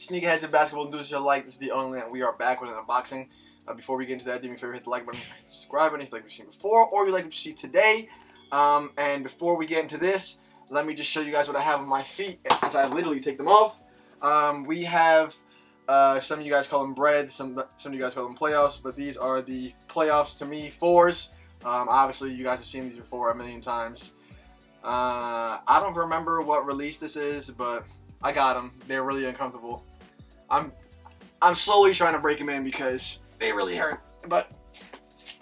Sneakerheads and basketball enthusiasts alike, this is the only one. We are back with an unboxing. Before we get into that, do me a favor, hit the like button, subscribe button if you like what you've seen before, or you like what you see today. And before we get into this, let me just show you guys what I have on my feet as I literally take them off. We have, some of you guys call them breads, some of you guys call them playoffs, but these are the playoffs to me, 4s. Obviously, you guys have seen these before a million times. I don't remember what release this is, but I got them. They're really uncomfortable. I'm slowly trying to break them in because they really hurt. But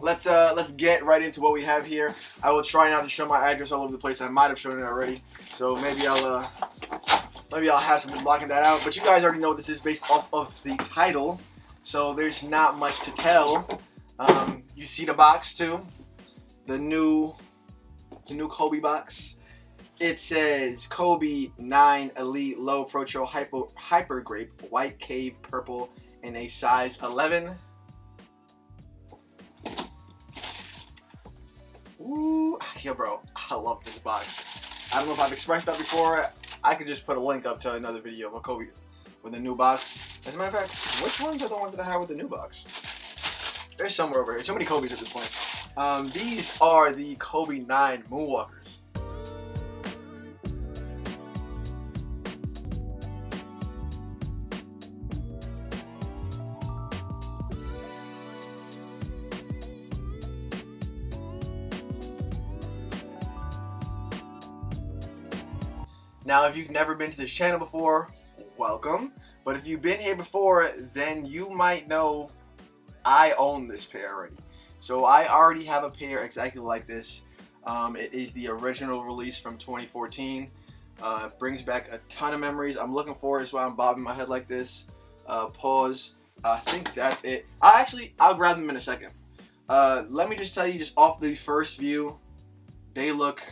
let's get right into what we have here. I will try not to show my address all over the place. I might have shown it already, so maybe I'll have something blocking that out. But you guys already know this is based off of the title, so there's not much to tell. You see the box too, the new Kobe box. It says Kobe 9 Elite Low Protro Hyper Grape White Cave Purple in a size 11. Ooh, yeah, bro, I love this box. I don't know if I've expressed that before. I could just put a link up to another video of Kobe with a new box. As a matter of fact, which ones are the ones that I have with the new box? There's somewhere over here. Too many Kobe's at this point. These are the Kobe 9 Moonwalkers. Now, if you've never been to this channel before, welcome. But if you've been here before, then you might know I own this pair already. So I already have a pair exactly like this. It is the original release from 2014. It brings back a ton of memories. I'm looking forward, that's why I'm bobbing my head like this. Pause. I think that's it. I'll grab them in a second. Let me just tell you, just off the first view, they look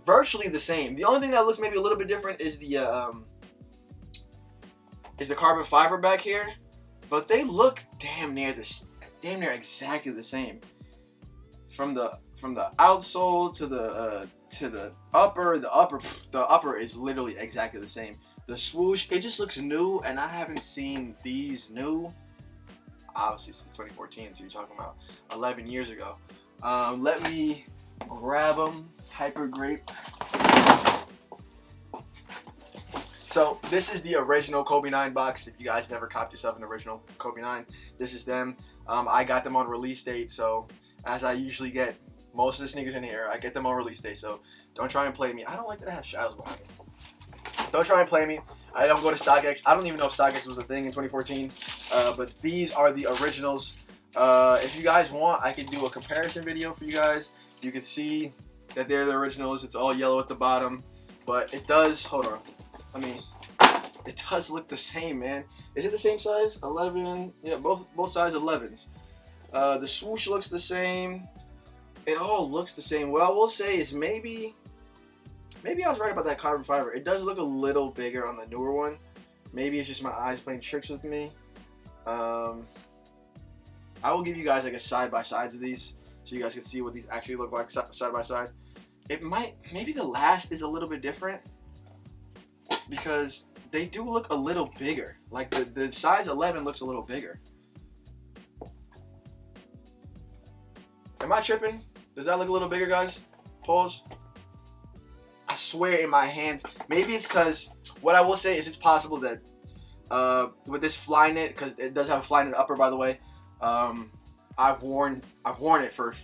virtually the same. The only thing that looks maybe a little bit different is the carbon fiber back here, but they look damn near exactly the same. From the outsole to the upper, the upper is literally exactly the same. The swoosh, it just looks new, and I haven't seen these new, obviously since 2014, so you're talking about 11 years ago. Let me grab them. Hyper Grape. So this is the original Kobe 9 box. If you guys never copped yourself an original Kobe 9, this is them. I got them on release date, so as I usually get most of the sneakers in here, I get them on release date, so don't try and play me. I don't like that I have shadows behind me. Don't try and play me. I don't go to StockX. I don't even know if StockX was a thing in 2014, but these are the originals. If you guys want, I could do a comparison video for you guys. You can see that they're the originals. It's all yellow at the bottom, but it does, hold on, it does look the same, man. Is it the same size? 11, yeah, both size 11s. The swoosh looks the same. It all looks the same. What I will say is maybe I was right about that carbon fiber. It does look a little bigger on the newer one. Maybe it's just my eyes playing tricks with me. I will give you guys like a side-by-sides of these, so you guys can see what these actually look like side by side. Maybe the last is a little bit different because they do look a little bigger. Like the size 11 looks a little bigger. Am I tripping? Does that look a little bigger, guys? Pause. I swear in my hands. Maybe it's because, what I will say is it's possible that with this fly knit, because it does have a fly knit upper, by the way, I've worn it for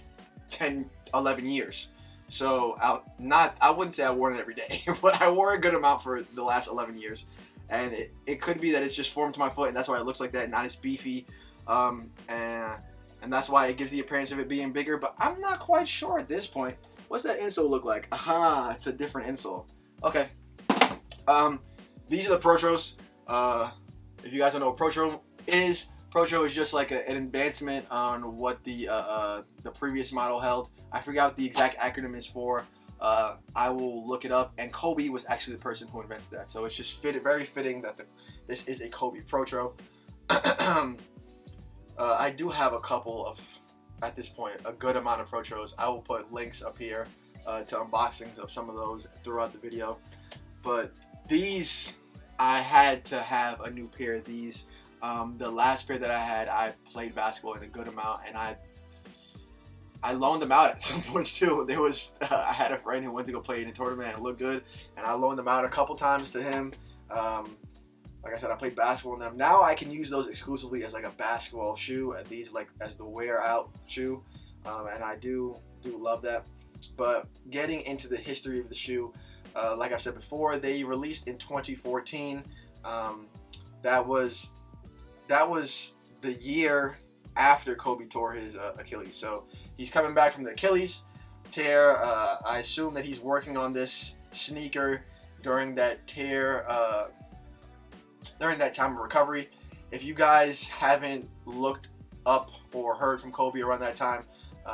10, 11 years. So I wouldn't say I wore it every day, but I wore a good amount for the last 11 years. And it could be that it's just formed to my foot, and that's why it looks like that, not as beefy. And that's why it gives the appearance of it being bigger, but I'm not quite sure at this point. What's that insole look like? Aha, it's a different insole. Okay. These are the Protros. If you guys don't know what Protro is just like an advancement on what the previous model held. I forgot what the exact acronym is for. I will look it up, and Kobe was actually the person who invented that. So it's just very fitting that this is a Kobe Protro. I do have a couple of, at this point, a good amount of Protros. I will put links up here to unboxings of some of those throughout the video. But these, I had to have a new pair of these. The last pair that I had, I played basketball in a good amount, and I loaned them out at some points too. There was I had a friend who went to go play in a tournament and it looked good, and I loaned them out a couple times to him. Like I said, I played basketball in them. Now I can use those exclusively as like a basketball shoe, and these like as the wear out shoe, and I do love that. But getting into the history of the shoe, like I've said before, they released in 2014. That was the year after Kobe tore his Achilles. So he's coming back from the Achilles tear. I assume that he's working on this sneaker during that tear, during that time of recovery. If you guys haven't looked up or heard from Kobe around that time,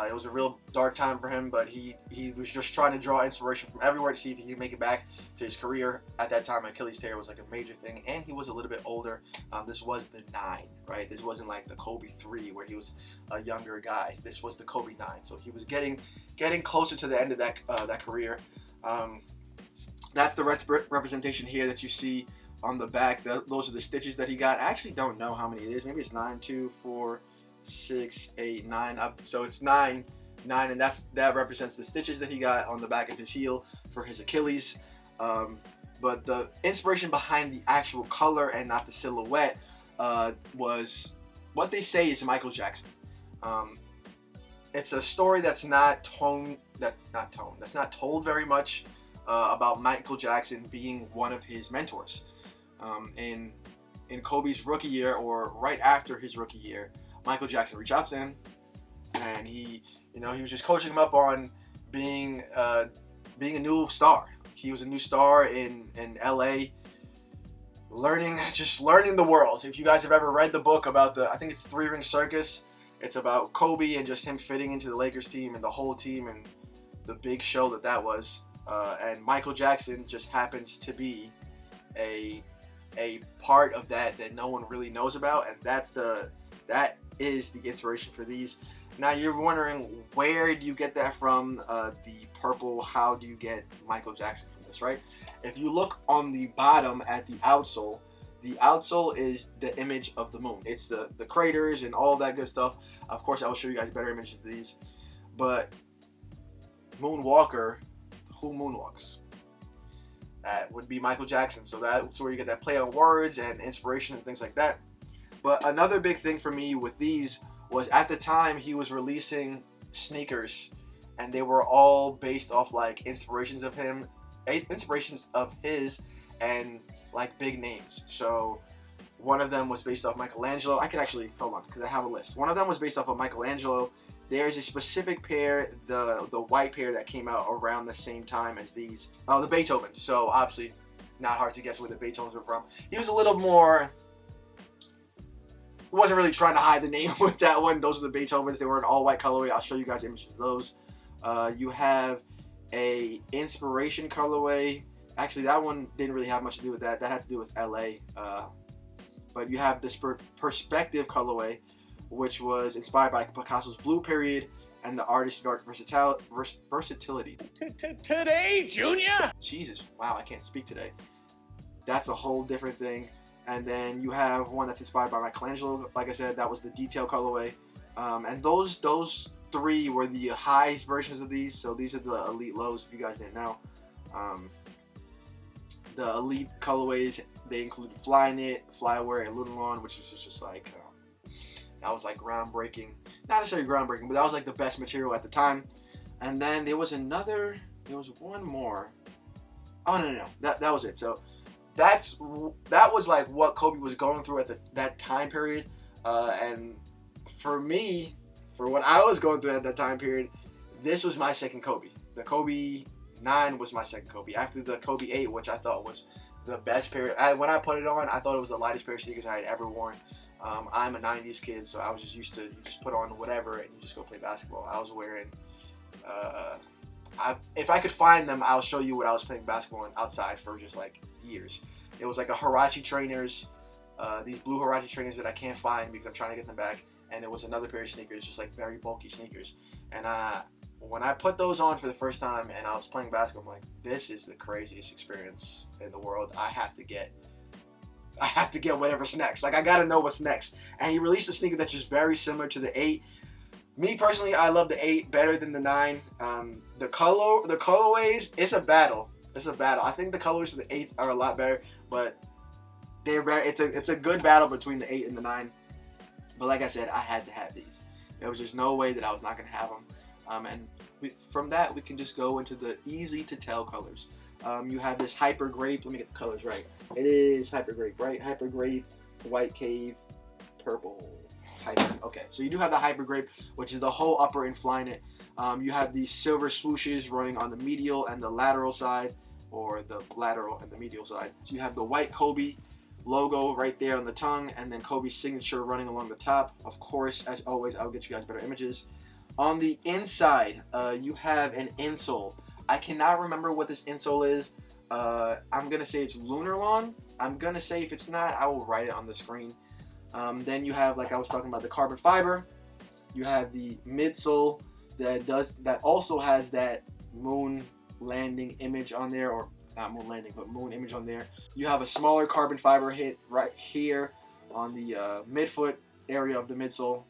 it was a real dark time for him, but he was just trying to draw inspiration from everywhere to see if he could make it back to his career. At that time, Achilles tear was like a major thing, and he was a little bit older. This was the 9, right? This wasn't like the Kobe 3 where he was a younger guy. This was the Kobe 9, so he was getting closer to the end of that career. That's the representation here that you see on the back. Those are the stitches that he got. I actually don't know how many it is. Maybe it's 9, 2, 4, 6, 8, 9. So it's 9, and that represents the stitches that he got on the back of his heel for his Achilles. But the inspiration behind the actual color and not the silhouette was what they say is Michael Jackson. It's a story that's not told very much about Michael Jackson being one of his mentors. In Kobe's rookie year, or right after his rookie year, Michael Jackson reached out to him, and he was just coaching him up on being a new star. He was a new star in LA, learning the world. If you guys have ever read the book about I think it's 3 Ring Circus, it's about Kobe and just him fitting into the Lakers team and the whole team and the big show that was. And Michael Jackson just happens to be a part of that no one really knows about, and that is the inspiration for these. Now you're wondering, where do you get that from? The purple, how do you get Michael Jackson from this, right? If you look on the bottom at the outsole is the image of the moon. It's the craters and all that good stuff. Of course, I will show you guys better images of these. But Moonwalker, who moonwalks? That would be Michael Jackson. So that's where you get that play on words and inspiration and things like that. But another big thing for me with these was, at the time he was releasing sneakers, and they were all based off like inspirations of his and like big names. So one of them was based off Michelangelo. I could actually, hold on, because I have a list. One of them was based off of Michelangelo. There's a specific pair, the white pair, that came out around the same time as these. Oh, the Beethovens. So obviously not hard to guess where the Beethovens were from. He was a little more, wasn't really trying to hide the name with that one. Those are the Beethovens. They were an all white colorway. I'll show you guys images of those. You have a inspiration colorway. Actually, that one didn't really have much to do with that. That had to do with LA. But you have this perspective colorway, which was inspired by Picasso's Blue Period and the artist's dark versatility. Today, Junior? Jesus, wow, I can't speak today. That's a whole different thing. And then you have one that's inspired by Michelangelo. Like I said, that was the detail colorway. And those 3 were the highest versions of these. So these are the elite lows, if you guys didn't know. The elite colorways, they included Flyknit, Flyware, and Lunarlon, which was just like, that was like groundbreaking. Not necessarily groundbreaking, but that was like the best material at the time. And then there was one more. Oh, no. That was it. So that was like what Kobe was going through at that time period. And for me, for what I was going through at that time period, this was my second Kobe. The Kobe 9 was my second Kobe. After the Kobe 8, which I thought was the best pair. When I put it on, I thought it was the lightest pair of sneakers I had ever worn. I'm a 90s kid, so I was just used to, you just put on whatever and you just go play basketball. I was wearing, if I could find them, I'll show you what I was playing basketball in outside for just like years. It was like a Huarache trainers, these blue Huarache trainers that I can't find because I'm trying to get them back. And it was another pair of sneakers, just like very bulky sneakers. And when I put those on for the first time and I was playing basketball, I'm like, this is the craziest experience in the world. I have to get whatever's next. Like, I gotta know what's next. And he released a sneaker that's just very similar to the 8. Me personally, I love the 8 better than the 9. The colorways, it's a battle. I think the colors for the 8s are a lot better, but it's a good battle between the 8 and the 9. But like I said, I had to have these. There was just no way that I was not gonna have them. From that, we can just go into the easy to tell colors. You have this Hyper Grape. Let me get the colors right. It is Hyper Grape, right? Hyper Grape, White Cave, Purple. Okay, so you do have the Hyper Grape, which is the whole upper and Flyknit. You have these silver swooshes running on the medial and the lateral side, or the lateral and the medial side. So you have the white Kobe logo right there on the tongue, and then Kobe's signature running along the top. Of course, as always, I'll get you guys better images. On the inside, you have an insole. I cannot remember what this insole is. I'm going to say it's Lunar Lawn. I'm going to say if it's not, I will write it on the screen. Then you have, like I was talking about, the carbon fiber. You have the midsole that also has that moon landing image on there, or not moon landing, but moon image on there. You have a smaller carbon fiber hit right here on the midfoot area of the midsole.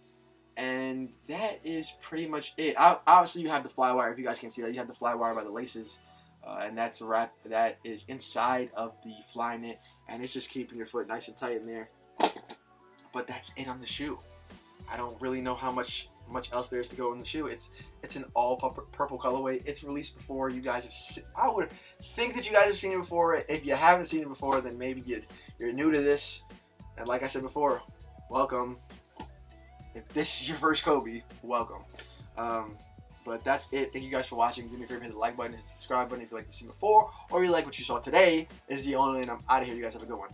And that is pretty much it. Obviously, you have the fly wire. If you guys can't see that, you have the fly wire by the laces, and that is inside of the Flyknit, and it's just keeping your foot nice and tight in there. But that's it on the shoe. I don't really know how much else there is to go in the shoe. It's an all purple colorway. It's released before. You guys have. I would think that you guys have seen it before. If you haven't seen it before, then maybe you're new to this. And like I said before, welcome. If this is your first Kobe, welcome. But that's it. Thank you guys for watching. Do me a favor, hit the like button, hit the subscribe button if you like to see before, or you like what you saw today. Is the only, and I'm out of here. You guys have a good one.